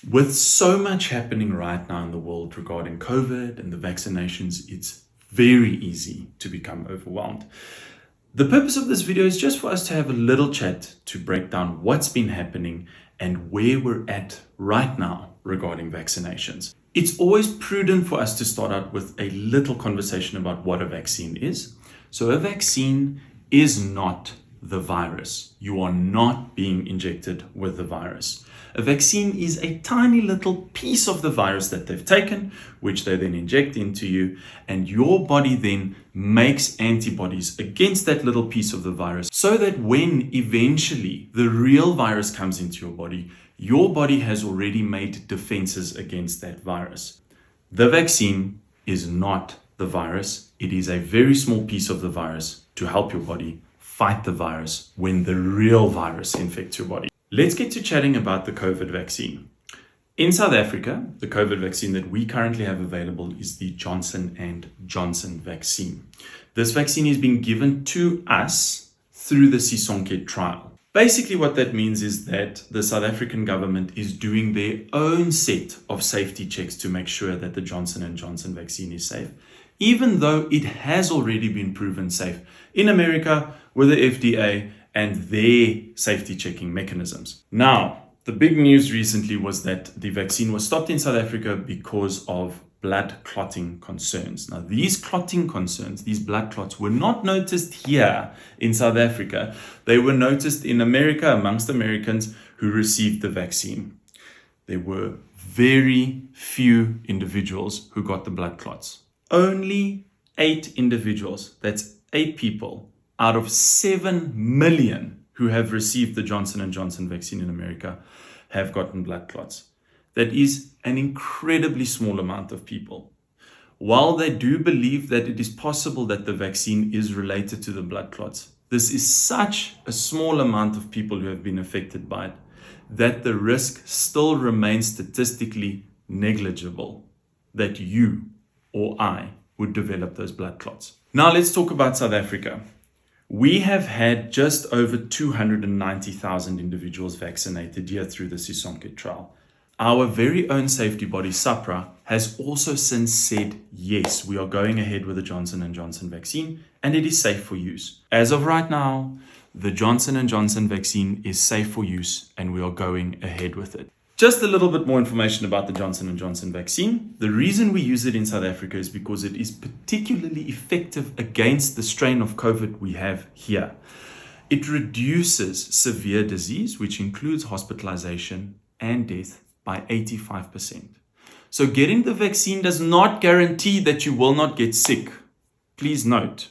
With so much happening right now in the world regarding COVID and the vaccinations, it's very easy to become overwhelmed. The purpose of this video is just for us to have a little chat to break down what's been happening and where we're at right now regarding vaccinations. It's always prudent for us to start out with a little conversation about what a vaccine is. So a vaccine is not the virus. You are not being injected with the virus. A vaccine is a tiny little piece of the virus that they've taken, which they then inject into you, and your body then makes antibodies against that little piece of the virus so that when eventually the real virus comes into your body has already made defenses against that virus. The vaccine is not the virus. It is a very small piece of the virus to help your body fight the virus when the real virus infects your body. Let's get to chatting about the COVID vaccine. In South Africa, the COVID vaccine that we currently have available is the Johnson & Johnson vaccine. This vaccine is being given to us through the SAHPRA trial. Basically what that means is that the South African government is doing their own set of safety checks to make sure that the Johnson & Johnson vaccine is safe, even though it has already been proven safe in America with the FDA and their safety checking mechanisms. Now, the big news recently was that the vaccine was stopped in South Africa because of blood clotting concerns. Now, these clotting concerns, these blood clots, were not noticed here in South Africa. They were noticed in America amongst Americans who received the vaccine. There were very few individuals who got the blood clots. Only 8 individuals, that's 8 people, out of 7 million who have received the Johnson & Johnson vaccine in America have gotten blood clots. That is an incredibly small amount of people. While they do believe that it is possible that the vaccine is related to the blood clots, this is such a small amount of people who have been affected by it that the risk still remains statistically negligible that you or I would develop those blood clots. Now let's talk about South Africa. We have had just over 290,000 individuals vaccinated here through the SAHPRA trial. Our very own safety body, SAHPRA, has also since said, yes, we are going ahead with the Johnson & Johnson vaccine and it is safe for use. As of right now, the Johnson & Johnson vaccine is safe for use and we are going ahead with it. Just a little bit more information about the Johnson & Johnson vaccine. The reason we use it in South Africa is because it is particularly effective against the strain of COVID we have here. It reduces severe disease, which includes hospitalization and death, by 85%. So getting the vaccine does not guarantee that you will not get sick. Please note.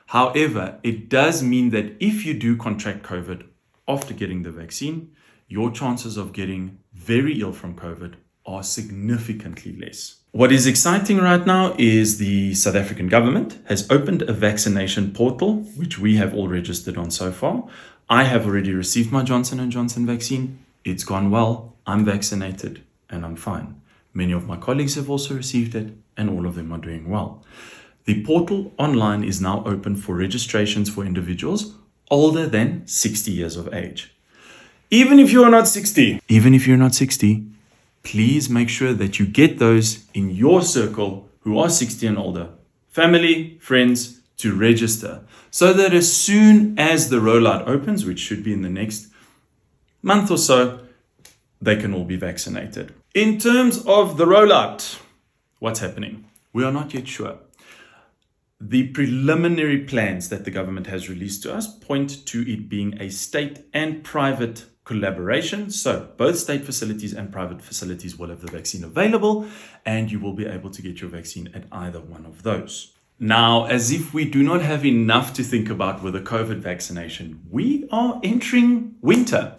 However, it does mean that if you do contract COVID after getting the vaccine, your chances of getting very ill from COVID are significantly less. What is exciting right now is the South African government has opened a vaccination portal, which we have all registered on so far. I have already received my Johnson & Johnson vaccine. It's gone well. I'm vaccinated and I'm fine. Many of my colleagues have also received it and all of them are doing well. The portal online is now open for registrations for individuals older than 60 years of age. Even if you're not 60, please make sure that you get those in your circle who are 60 and older, family, friends, to register so that as soon as the rollout opens, which should be in the next month or so, they can all be vaccinated. In terms of the rollout, what's happening? We are not yet sure. The preliminary plans that the government has released to us point to it being a state and private collaboration. So both state facilities and private facilities will have the vaccine available and you will be able to get your vaccine at either one of those. Now, as if we do not have enough to think about with a COVID vaccination, we are entering winter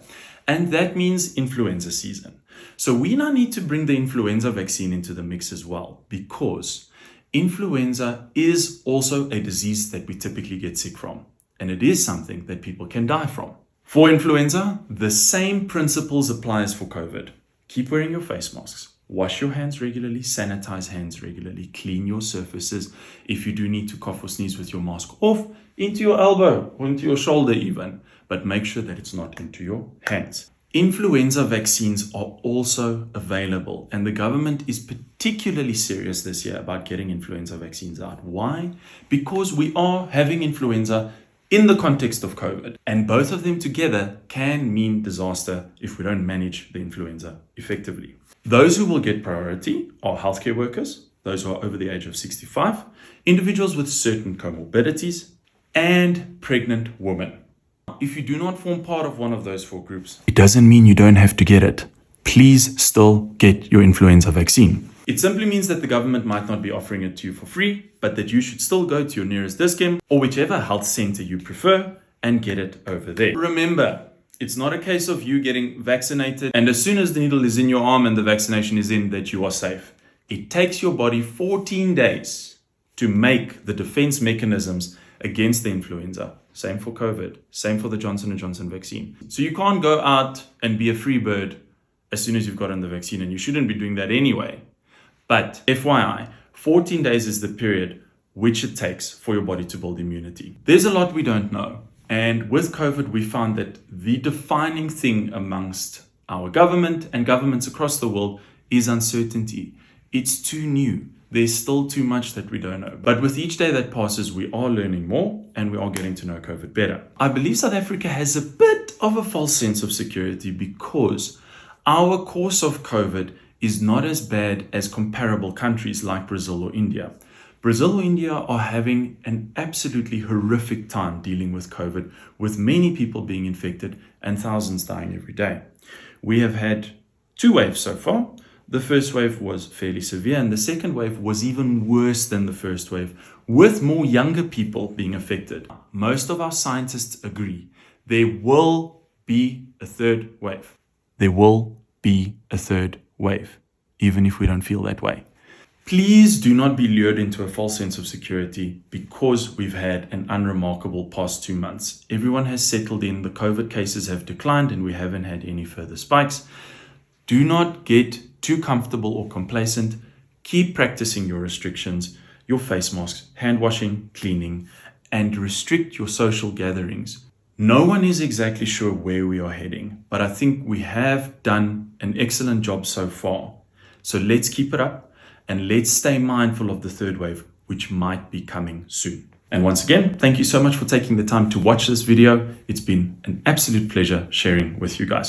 and that means influenza season. So we now need to bring the influenza vaccine into the mix as well, because influenza is also a disease that we typically get sick from, and it is something that people can die from. For influenza, the same principles apply as for COVID. Keep wearing your face masks. Wash your hands regularly, sanitize hands regularly, clean your surfaces. If you do need to cough or sneeze with your mask off, into your elbow or into your shoulder even, but make sure that it's not into your hands. Influenza vaccines are also available, and the government is particularly serious this year about getting influenza vaccines out. Why? Because we are having influenza in the context of COVID, and both of them together can mean disaster if we don't manage the influenza effectively. Those who will get priority are healthcare workers, those who are over the age of 65, individuals with certain comorbidities, and pregnant women. If you do not form part of one of those four groups, it doesn't mean you don't have to get it. Please still get your influenza vaccine. It simply means that the government might not be offering it to you for free, but that you should still go to your nearest Dis-Chem or whichever health center you prefer and get it over there. Remember, it's not a case of you getting vaccinated and as soon as the needle is in your arm and the vaccination is in, that you are safe. It takes your body 14 days to make the defense mechanisms against the influenza. Same for COVID, same for the Johnson & Johnson vaccine. So you can't go out and be a free bird as soon as you've gotten the vaccine, and you shouldn't be doing that anyway. But FYI, 14 days is the period which it takes for your body to build immunity. There's a lot we don't know. And with COVID, we found that the defining thing amongst our government and governments across the world is uncertainty. It's too new. There's still too much that we don't know. But with each day that passes, we are learning more and we are getting to know COVID better. I believe South Africa has a bit of a false sense of security because our course of COVID is not as bad as comparable countries like Brazil or India. Brazil or India are having an absolutely horrific time dealing with COVID, with many people being infected and thousands dying every day. We have had 2 waves so far. The first wave was fairly severe, and the second wave was even worse than the first wave, with more younger people being affected. Most of our scientists agree there will be a third wave. There will be a third wave, even if we don't feel that way. Please do not be lured into a false sense of security because we've had an unremarkable past 2 months. Everyone has settled in, the COVID cases have declined, and we haven't had any further spikes. Do not get too comfortable or complacent. Keep practicing your restrictions, your face masks, hand washing, cleaning, and restrict your social gatherings. No one is exactly sure where we are heading, but I think we have done an excellent job so far. So let's keep it up and let's stay mindful of the third wave, which might be coming soon. And once again, thank you so much for taking the time to watch this video. It's been an absolute pleasure sharing with you guys.